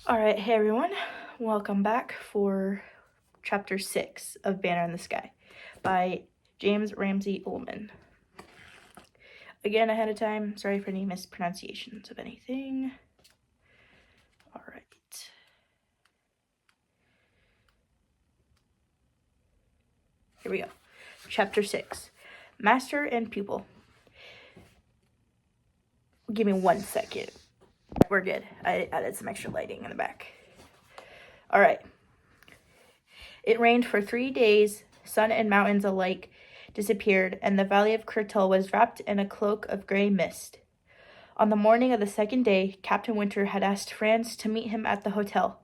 Alright, hey everyone. Welcome back for Chapter 6 of Banner in the Sky by James Ramsey Ullman. Again, ahead of time, sorry for any mispronunciations of anything. Alright. Here we go. Chapter 6. Master and Pupil. Give me 1 second. We're good. I added some extra lighting in the back. Alright. It rained for 3 days. Sun and mountains alike disappeared, and the valley of Kurtel was wrapped in a cloak of gray mist. On the morning of the second day, Captain Winter had asked Franz to meet him at the hotel.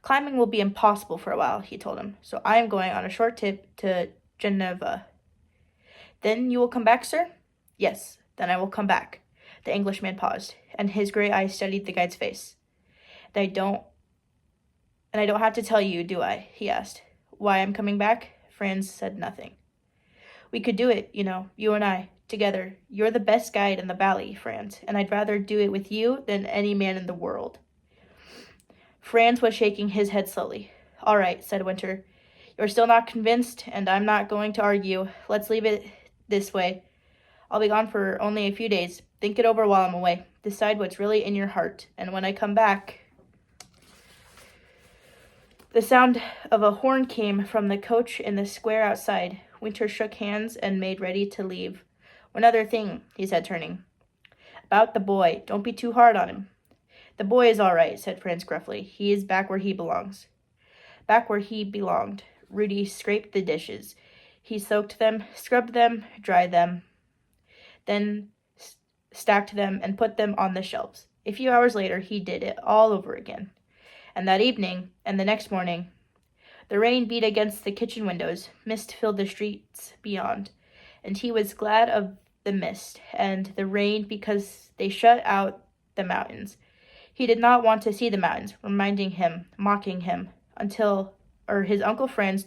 Climbing will be impossible for a while, he told him, so I am going on a short trip to Geneva. Then you will come back, sir? Yes, then I will come back. The Englishman paused, and his gray eyes studied the guide's face. And I don't have to tell you, do I? He asked. Why I'm coming back? Franz said nothing. We could do it, you and I, together. You're the best guide in the valley, Franz, and I'd rather do it with you than any man in the world. Franz was shaking his head slowly. All right, said Winter. You're still not convinced, and I'm not going to argue. Let's leave it this way. I'll be gone for only a few days. Think it over while I'm away. Decide what's really in your heart, and when I come back... The sound of a horn came from the coach in the square outside. Winter shook hands and made ready to leave. One other thing, he said, turning. About the boy. Don't be too hard on him. The boy is all right, said Franz gruffly. He is back where he belongs. Back where he belonged. Rudy scraped the dishes. He soaked them, scrubbed them, dried them, then stacked them and put them on the shelves. A few hours later, he did it all over again. And that evening, and the next morning, the rain beat against the kitchen windows. Mist filled the streets beyond, and he was glad of the mist and the rain because they shut out the mountains. He did not want to see the mountains, reminding him, mocking him, until his Uncle Franz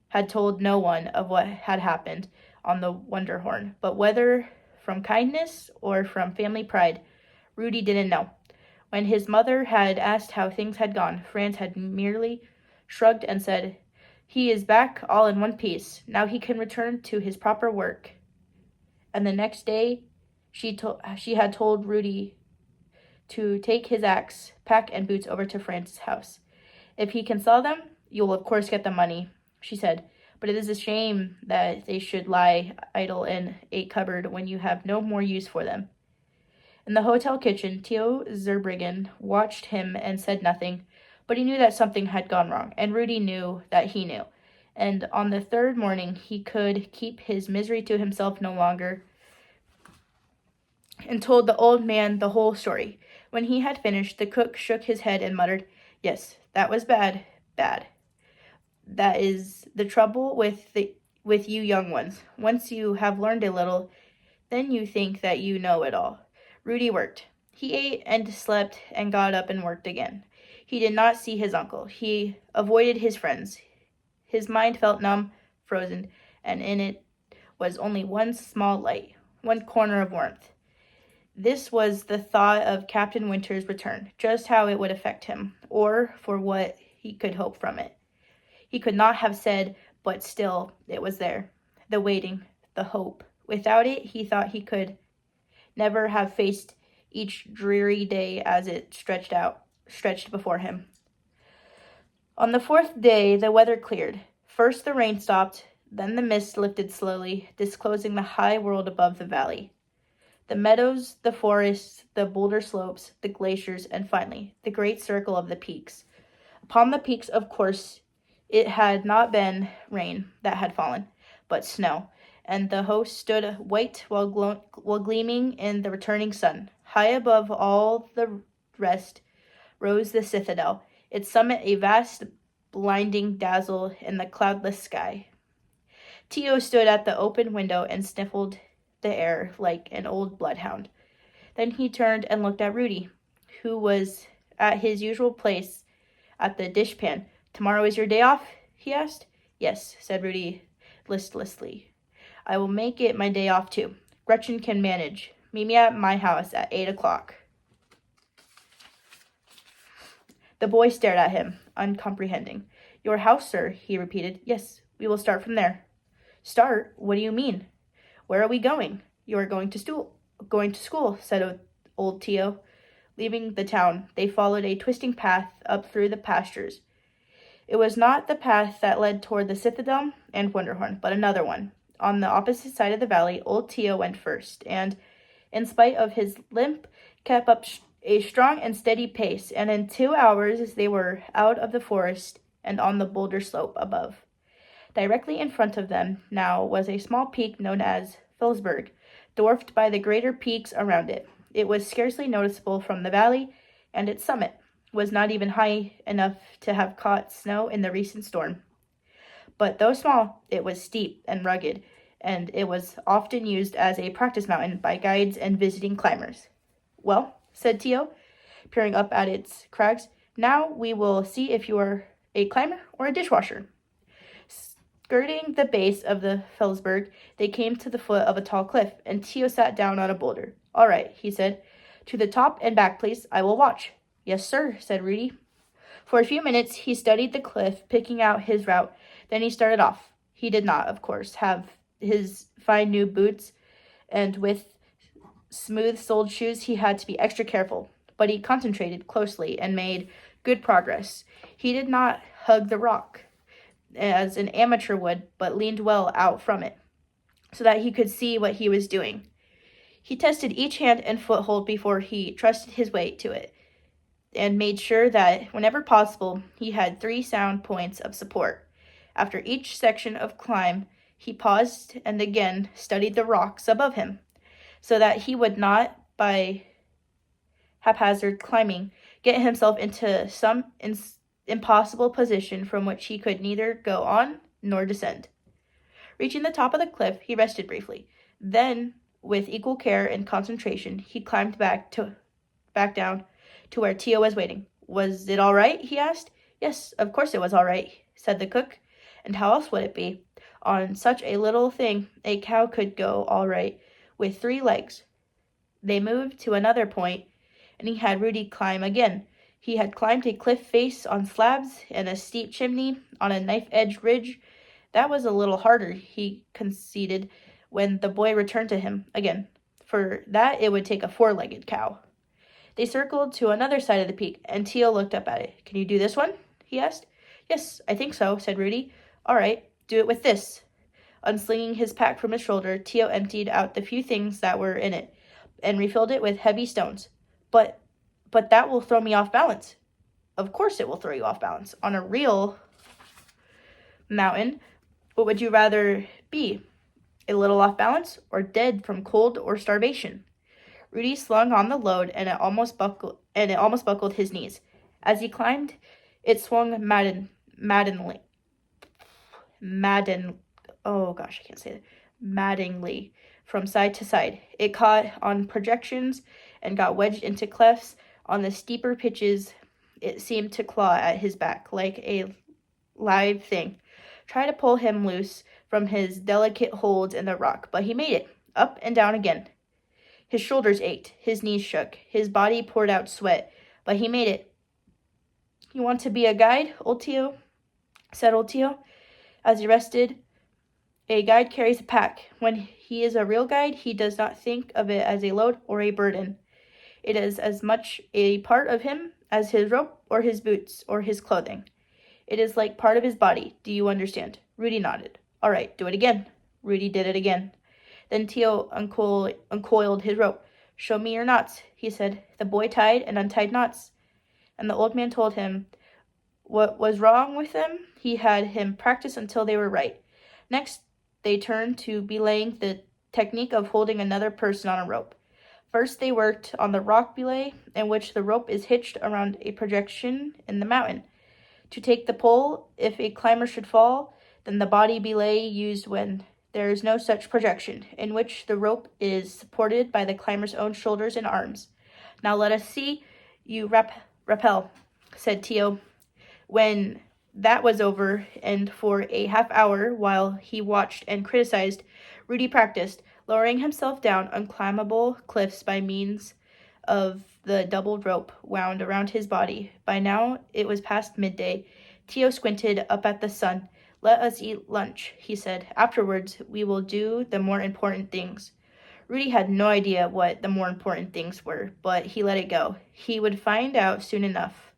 had told no one of what had happened on the Wunderhorn. But whether from kindness or from family pride, Rudy didn't know. When his mother had asked how things had gone, Franz had merely shrugged and said, He is back all in one piece. Now he can return to his proper work. And the next day, she had told Rudy to take his axe, pack, and boots over to Franz's house. If he can sell them, you will of course get the money, she said. But it is a shame that they should lie idle in a cupboard when you have no more use for them. In the hotel kitchen, Theo Zerbriggen watched him and said nothing, but he knew that something had gone wrong, and Rudy knew that he knew. And on the third morning, he could keep his misery to himself no longer, and told the old man the whole story. When he had finished, the cook shook his head and muttered, Yes, that was bad. That is the trouble with you young ones. Once you have learned a little, then you think that you know it all. Rudy worked. He ate and slept and got up and worked again. He did not see his uncle. He avoided his friends. His mind felt numb, frozen, and in it was only one small light, one corner of warmth. This was the thought of Captain Winter's return, just how it would affect him, or for what he could hope from it. He could not have said, but still it was there. The waiting, the hope. Without it, he thought he could never have faced each dreary day as it stretched before him. On the fourth day, the weather cleared. First the rain stopped, then the mist lifted slowly, disclosing the high world above the valley. The meadows, the forests, the boulder slopes, the glaciers, and finally, the great circle of the peaks. Upon the peaks, of course, it had not been rain that had fallen, but snow, and the host stood white while gleaming in the returning sun. High above all the rest rose the citadel, its summit a vast, blinding dazzle in the cloudless sky. Theo stood at the open window and sniffed the air like an old bloodhound. Then he turned and looked at Rudy, who was at his usual place at the dishpan. Tomorrow is your day off? He asked. Yes, said Rudy listlessly. I will make it my day off too. Gretchen can manage. Meet me at my house at 8 o'clock. The boy stared at him, uncomprehending. Your house, sir, he repeated. Yes, we will start from there. Start? What do you mean? Where are we going? You are going to school. Going to school, said old Tio. Leaving the town, they followed a twisting path up through the pastures. It was not the path that led toward the Citadel and Wonderhorn, but another one. On the opposite side of the valley, old Tio went first, and, in spite of his limp, kept up a strong and steady pace, and in 2 hours they were out of the forest and on the boulder slope above. Directly in front of them now was a small peak known as Phillipsburg, dwarfed by the greater peaks around it. It was scarcely noticeable from the valley, and its summit was not even high enough to have caught snow in the recent storm. But though small, it was steep and rugged, and it was often used as a practice mountain by guides and visiting climbers. Well, said Tio, peering up at its crags, now we will see if you are a climber or a dishwasher. Skirting the base of the Phillipsburg, they came to the foot of a tall cliff, and Tio sat down on a boulder. All right, he said. To the top and back, please. I will watch. Yes, sir, said Rudy. For a few minutes, he studied the cliff, picking out his route. Then he started off. He did not, of course, have his fine new boots, and with smooth-soled shoes, he had to be extra careful. But he concentrated closely and made good progress. He did not hug the rock as an amateur would, but leaned well out from it, so that he could see what he was doing. He tested each hand and foothold before he trusted his weight to it, and made sure that, whenever possible, he had 3 sound points of support. After each section of climb, he paused and again studied the rocks above him, so that he would not, by haphazard climbing, get himself into some impossible position from which he could neither go on nor descend. Reaching the top of the cliff, he rested briefly. Then, with equal care and concentration, he climbed back down to where Tio was waiting. Was it all right? He asked. Yes, of course it was all right, said the cook. And how else would it be? On such a little thing, a cow could go all right with 3 legs. They moved to another point, and he had Rudy climb again. He had climbed a cliff face on slabs and a steep chimney on a knife-edged ridge. That was a little harder, he conceded, when the boy returned to him again. For that, it would take a 4-legged cow. They circled to another side of the peak, and Tio looked up at it. Can you do this one? He asked. Yes, I think so, said Rudy. All right, do it with this. Unslinging his pack from his shoulder, Tio emptied out the few things that were in it, and refilled it with heavy stones. But that will throw me off balance. Of course it will throw you off balance. On a real mountain, what would you rather be? A little off balance, or dead from cold or starvation? Rudy slung on the load, and it almost buckled his knees. As he climbed, it swung maddeningly from side to side. It caught on projections and got wedged into clefts. On the steeper pitches, it seemed to claw at his back like a live thing. Try to pull him loose from his delicate holds in the rock, but he made it, up and down again. His shoulders ached, his knees shook, his body poured out sweat, but he made it. You want to be a guide, old Tio? Said old Tio, as he rested. A guide carries a pack. When he is a real guide, he does not think of it as a load or a burden. It is as much a part of him as his rope or his boots or his clothing. It is like part of his body. Do you understand? Rudy nodded. All right, do it again. Rudy did it again. Then Tio uncoiled his rope. Show me your knots, he said. The boy tied and untied knots, and the old man told him what was wrong with them. He had him practice until they were right. Next, they turned to belaying, the technique of holding another person on a rope. First, they worked on the rock belay, in which the rope is hitched around a projection in the mountain. To take the pull, if a climber should fall, then the body belay used when there is no such projection, in which the rope is supported by the climber's own shoulders and arms. Now let us see you rappel, said Tio. When that was over, and for a half hour, while he watched and criticized, Rudy practiced, lowering himself down unclimbable cliffs by means of the doubled rope wound around his body. By now it was past midday. Tio squinted up at the sun. "Let us eat lunch," he said. "Afterwards, we will do the more important things." Rudy had no idea what the more important things were, but he let it go. He would find out soon enough.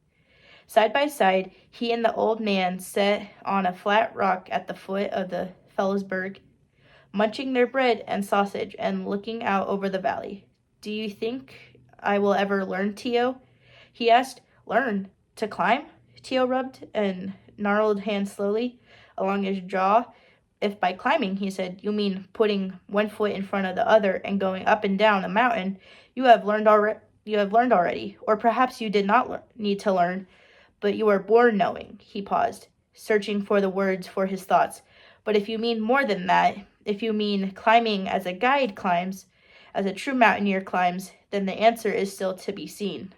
Side by side, he and the old man sat on a flat rock at the foot of the Fellsberg, munching their bread and sausage and looking out over the valley. "Do you think I will ever learn, Tio?" he asked. "Learn? To climb?" Tio rubbed a gnarled hand slowly along his jaw. "If by climbing," he said, "you mean putting one foot in front of the other and going up and down a mountain, you have learned already. Or perhaps you did not need to learn, but you were born knowing." He paused, searching for the words for his thoughts. "But if you mean more than that, if you mean climbing as a guide climbs, as a true mountaineer climbs, then the answer is still to be seen."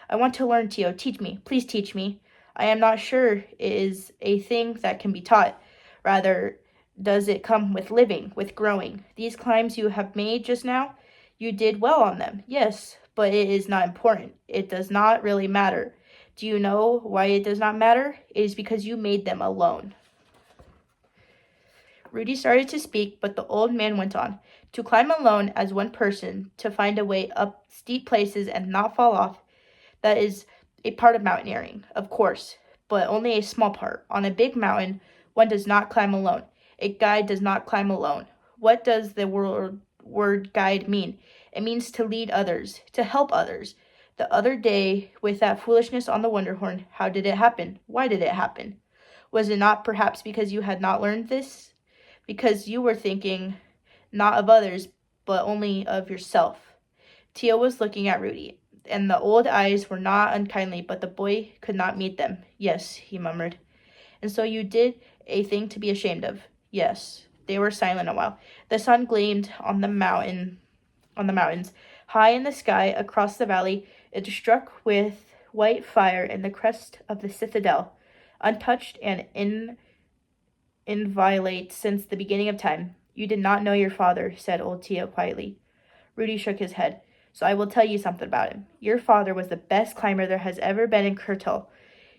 "I want to learn, Tio. Teach me. Please teach me. I am not sure it is a thing that can be taught. Rather, does it come with living, with growing? These climbs you have made just now, you did well on them. Yes, but it is not important. It does not really matter. Do you know why it does not matter? It is because you made them alone." Rudy started to speak, but the old man went on. "To climb alone as one person, to find a way up steep places and not fall off, that is a part of mountaineering, of course, but only a small part. On a big mountain, one does not climb alone. A guide does not climb alone. What does the word guide mean? It means to lead others, to help others. The other day, with that foolishness on the Wonderhorn, how did it happen? Why did it happen? Was it not perhaps because you had not learned this? Because you were thinking not of others, but only of yourself?" Tio was looking at Rudy, and the old eyes were not unkindly, but the boy could not meet them. "Yes," he murmured. "And so you did a thing to be ashamed of." "Yes." They were silent a while. The sun gleamed on the mountains. High in the sky, across the valley, it struck with white fire in the crest of the citadel, untouched and inviolate since the beginning of time. "You did not know your father," said old Tio quietly. Rudy shook his head. "So I will tell you something about him. Your father was the best climber there has ever been in Kurtal.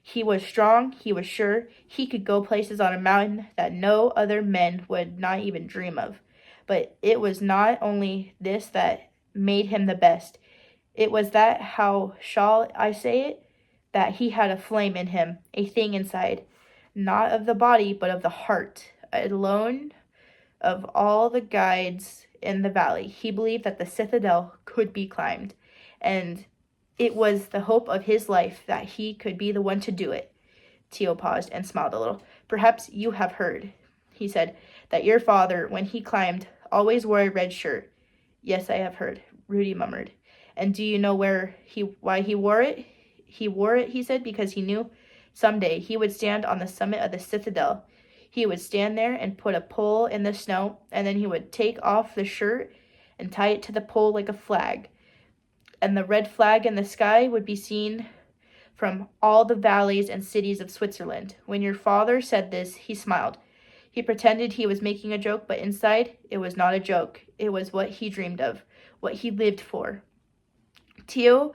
He was strong, he was sure, he could go places on a mountain that no other men would not even dream of. But it was not only this that made him the best. It was that, how shall I say it, that he had a flame in him, a thing inside, not of the body, but of the heart. Alone of all the guides in the valley, he believed that the citadel could be climbed, and it was the hope of his life that he could be the one to do it." Tio paused and smiled a little. "Perhaps you have heard," he said, "that your father, when he climbed, always wore a red shirt." "Yes, I have heard," Rudy murmured. "And do you know why he wore it?" "He wore it," he said, "because he knew someday he would stand on the summit of the citadel. He would stand there and put a pole in the snow, and then he would take off the shirt and tie it to the pole like a flag. And the red flag in the sky would be seen from all the valleys and cities of Switzerland. When your father said this, he smiled. He pretended he was making a joke, but inside, it was not a joke. It was what he dreamed of, what he lived for." Tio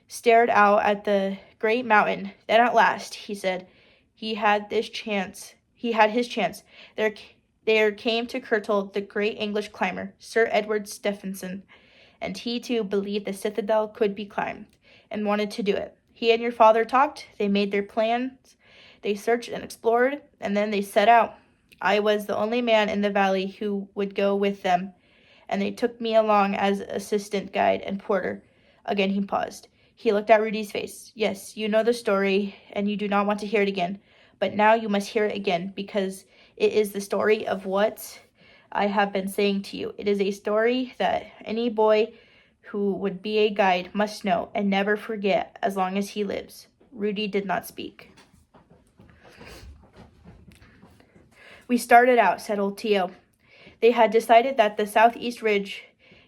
stared out at the great mountain. "Then at last," he said, he had his chance. There came to Kurtal the great English climber, Sir Edward Stephenson, and he too believed the citadel could be climbed, and wanted to do it. He and your father talked, they made their plans, they searched and explored, and then they set out. I was the only man in the valley who would go with them, and they took me along as assistant guide and porter." Again he paused. He looked at Rudy's face. "Yes, you know the story, and you do not want to hear it again. But now you must hear it again, because it is the story of what I have been saying to you. It is a story that any boy who would be a guide must know and never forget as long as he lives." Rudy did not speak. "We started out," said old Tio. "They had decided that the southeast ridge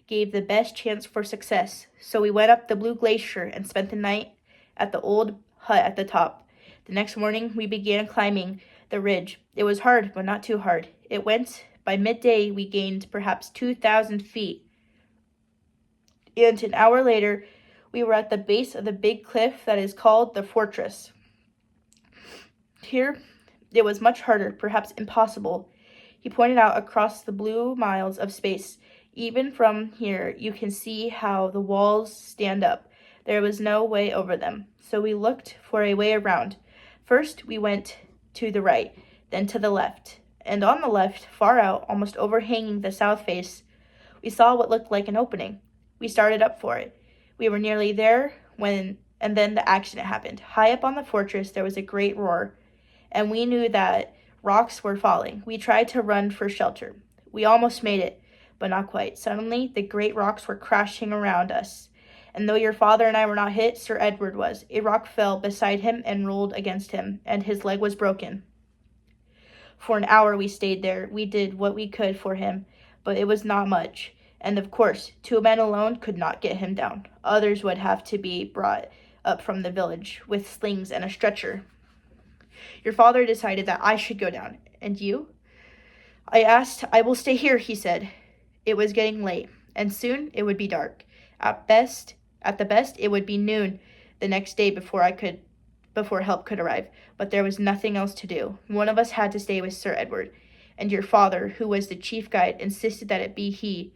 gave the best chance for success, so we went up the Blue Glacier and spent the night at the old hut at the top. The next morning, we began climbing the ridge. It was hard, but not too hard. By midday, we gained perhaps 2,000 feet, and an hour later, We were at the base of the big cliff that is called the fortress. Here, it was much harder, perhaps impossible. He pointed out across the blue miles of space. Even from here, you can see how the walls stand up. There was no way over them, so we looked for a way around. First, we went to the right, then to the left. And on the left, far out, almost overhanging the south face, we saw what looked like an opening. We started up for it. We were nearly there and then the accident happened. High up on the fortress, there was a great roar, and we knew that rocks were falling. We tried to run for shelter. We almost made it, but not quite. Suddenly, the great rocks were crashing around us. And though your father and I were not hit, Sir Edward was. A rock fell beside him and rolled against him, and his leg was broken. For an hour we stayed there. We did what we could for him, but it was not much. And of course, 2 men alone could not get him down. Others would have to be brought up from the village with slings and a stretcher. Your father decided that I should go down. And you? I asked. I will stay here, he said. It was getting late, and soon it would be dark. At the best, it would be noon the next day before help could arrive. But there was nothing else to do. One of us had to stay with Sir Edward, and your father, who was the chief guide, insisted that it be he.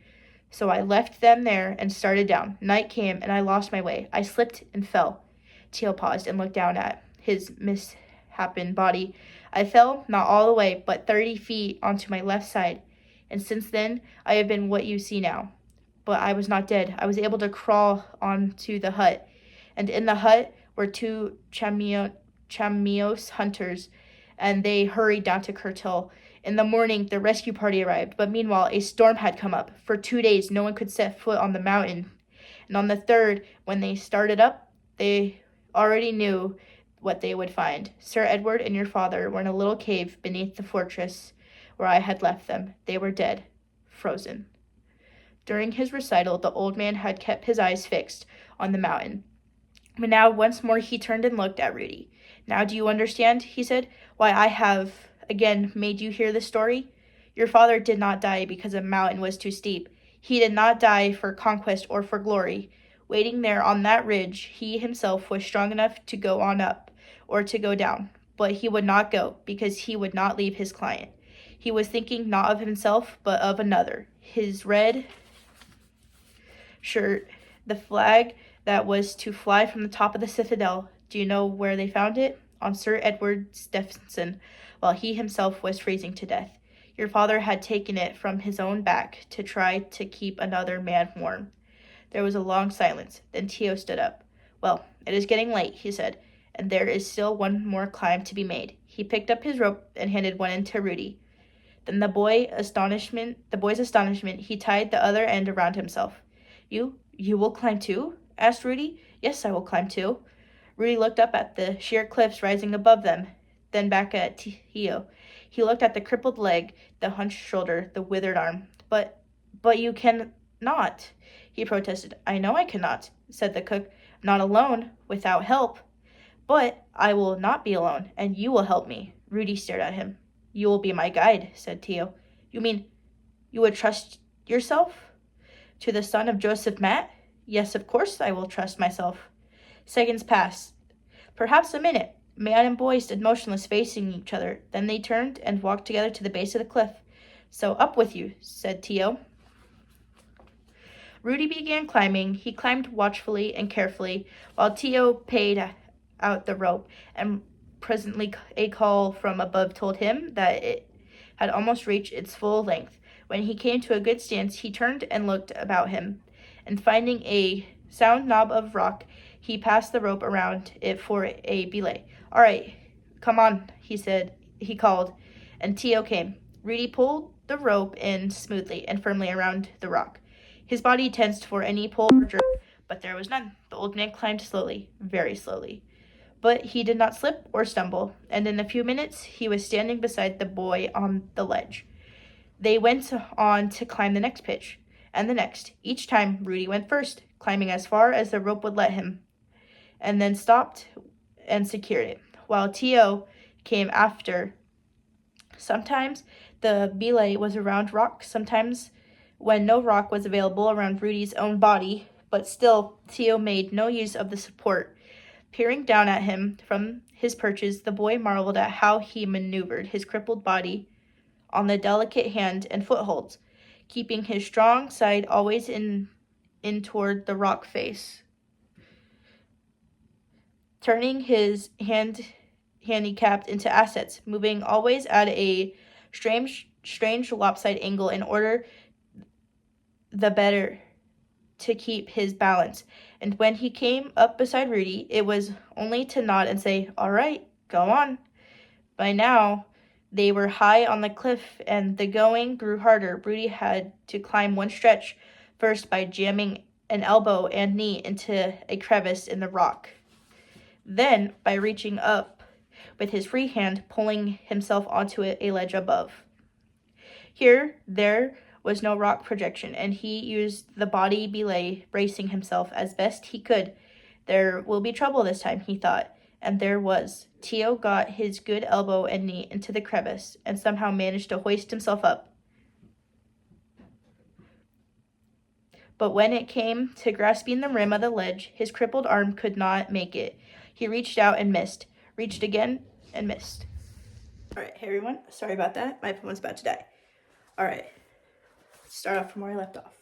So I left them there and started down. Night came, and I lost my way. I slipped and fell. Teal paused and looked down at his misshapen body. I fell, not all the way, but 30 feet onto my left side. And since then, I have been what you see now. But I was not dead. I was able to crawl onto the hut. And in the hut were 2 Chamios hunters, and they hurried down to Curtil. In the morning, the rescue party arrived, but meanwhile, a storm had come up. For 2 days, no one could set foot on the mountain. And on the third, when they started up, they already knew what they would find. Sir Edward and your father were in a little cave beneath the fortress where I had left them. They were dead, frozen. During his recital, the old man had kept his eyes fixed on the mountain. But now, once more, he turned and looked at Rudy. Now do you understand, he said, why I have again made you hear this story? Your father did not die because a mountain was too steep. He did not die for conquest or for glory. Waiting there on that ridge, he himself was strong enough to go on up or to go down. But he would not go because he would not leave his client. He was thinking not of himself, but of another. His red shirt, the flag that was to fly from the top of the citadel. Do you know where they found it? On Sir Edward Stephenson, while he himself was freezing to death. Your father had taken it from his own back to try to keep another man warm. There was a long silence. Then Tio stood up. Well, it is getting late, he said, and there is still one more climb to be made. He picked up his rope and handed one end to Rudy. Then the boy's astonishment, he tied the other end around himself. You will climb too? Asked Rudy. Yes, I will climb too. Rudy looked up at the sheer cliffs rising above them, then back at Tio. He looked at the crippled leg, the hunched shoulder, the withered arm. But you cannot, he protested. I know I cannot, said the cook. Not alone, without help. But I will not be alone, and you will help me. Rudy stared at him. You will be my guide, said Tio. You mean you would trust yourself? To the son of Joseph Matt? Yes, of course I will trust myself. Seconds passed. Perhaps a minute. Man and boy stood motionless, facing each other. Then they turned and walked together to the base of the cliff. So up with you, said Tio. Rudy began climbing. He climbed watchfully and carefully, while Tio paid out the rope, and presently a call from above told him that it had almost reached its full length. When he came to a good stance, he turned and looked about him, and finding a sound knob of rock, he passed the rope around it for a belay. All right, come on, he called, and Tio came. Rudy pulled the rope in smoothly and firmly around the rock. His body tensed for any pull or jerk, but there was none. The old man climbed slowly, very slowly. But he did not slip or stumble, and in a few minutes he was standing beside the boy on the ledge. They went on to climb the next pitch, and the next. Each time Rudy went first, climbing as far as the rope would let him, and then stopped and secured it, while Tio came after. Sometimes the belay was around rock, sometimes when no rock was available around Rudy's own body, but still Tio made no use of the support. Peering down at him from his perches, the boy marveled at how he maneuvered his crippled body on the delicate hand and footholds, keeping his strong side always in toward the rock face, turning his handicapped into assets, moving always at a strange lopsided angle in order the better to keep his balance. And when he came up beside Rudy, it was only to nod and say, "All right, go on." By now, they were high on the cliff, and the going grew harder. Rudy had to climb one stretch, first by jamming an elbow and knee into a crevice in the rock, then by reaching up with his free hand, pulling himself onto a ledge above. Here, there was no rock projection, and he used the body belay, bracing himself as best he could. There will be trouble this time, he thought, and there was. Tio got his good elbow and knee into the crevice, and somehow managed to hoist himself up. But when it came to grasping the rim of the ledge, his crippled arm could not make it. He reached out and missed, reached again and missed. All right, hey everyone, sorry about that. My phone's about to die. All right, let's start off from where I left off.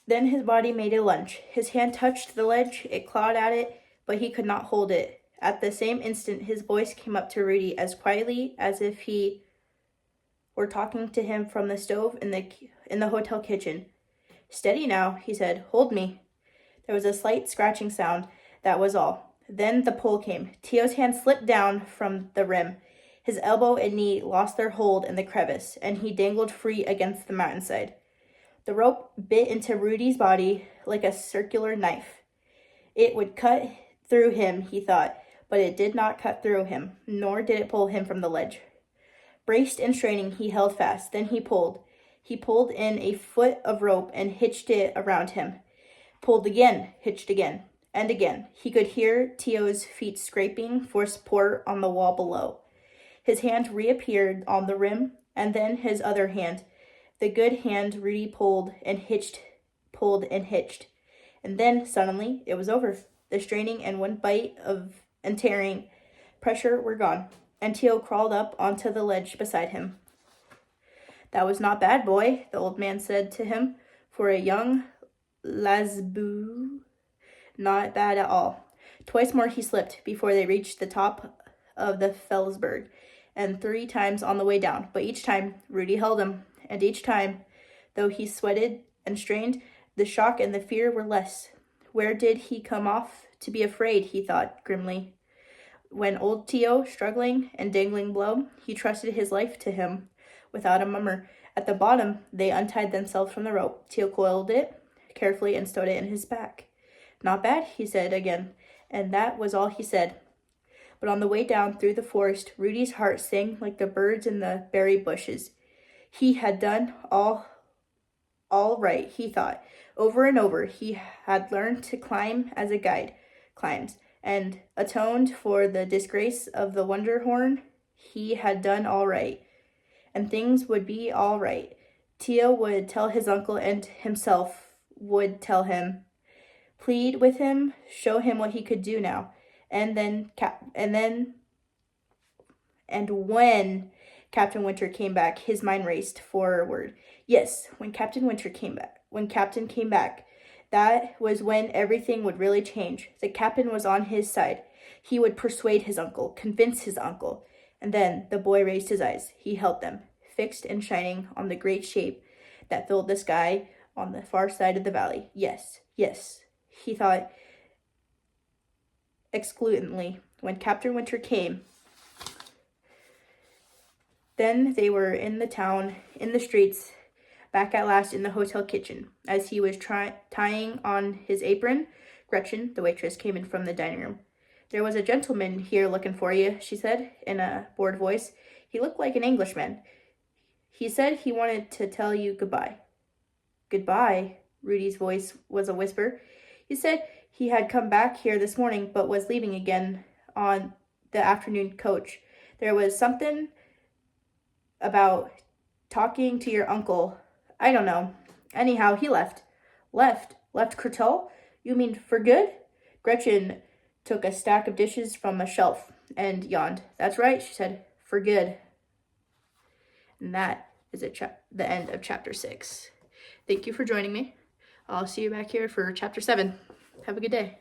Then his body made a lunge. His hand touched the ledge, it clawed at it, but he could not hold it. At the same instant, his voice came up to Rudy as quietly as if he were talking to him from the stove in the hotel kitchen. "Steady now," he said. "Hold me." There was a slight scratching sound, that was all. Then the pull came. Tio's hand slipped down from the rim. His elbow and knee lost their hold in the crevice, and he dangled free against the mountainside. The rope bit into Rudy's body like a circular knife. It would cut through him, he thought, but it did not cut through him, nor did it pull him from the ledge. Braced and straining, he held fast. Then he pulled. He pulled in a foot of rope and hitched it around him. Pulled again, hitched again, and again. He could hear Tio's feet scraping for support on the wall below. His hand reappeared on the rim, and then his other hand. The good hand Rudy pulled and hitched. And then, suddenly, it was over. The straining and one bite and tearing pressure were gone, and Tio crawled up onto the ledge beside him. "That was not bad, boy," the old man said to him. "For a young lasboo, not bad at all." Twice more he slipped before they reached the top of the Felsberg, and 3 times on the way down. But each time, Rudy held him, and each time, though he sweated and strained, the shock and the fear were less. Where did he come off to be afraid, he thought grimly. When old Tio, struggling and dangling below, he trusted his life to him without a murmur. At the bottom, they untied themselves from the rope. Tio coiled it carefully and stowed it in his back. "Not bad," he said again, and that was all he said. But on the way down through the forest, Rudy's heart sang like the birds in the berry bushes. He had done all right, he thought. Over and over, he had learned to climb as a guide climbs, and atoned for the disgrace of the Wonderhorn. He had done all right, and things would be all right. Tio would tell his uncle, and himself would tell him, plead with him, show him what he could do now. And when Captain Winter came back, his mind raced forward. Yes, when Captain came back, that was when everything would really change. The captain was on his side. He would persuade his uncle, convince his uncle. And then the boy raised his eyes. He held them, fixed and shining on the great shape that filled the sky on the far side of the valley. Yes, he thought exultantly. When Captain Winter came, then they were in the town, in the streets, back at last in the hotel kitchen. As he was tying on his apron, Gretchen, the waitress, came in from the dining room. "There was a gentleman here looking for you," she said in a bored voice. "He looked like an Englishman. He said he wanted to tell you goodbye." "Goodbye?" Rudy's voice was a whisper. "He said he had come back here this morning, but was leaving again on the afternoon coach. There was something about talking to your uncle. I don't know. Anyhow, he left." Left Kurtel? You mean for good? Gretchen took a stack of dishes from a shelf and yawned. That's right, she said, for good. And that is the end of chapter 6. Thank you for joining me. I'll see you back here for chapter 7. Have a good day.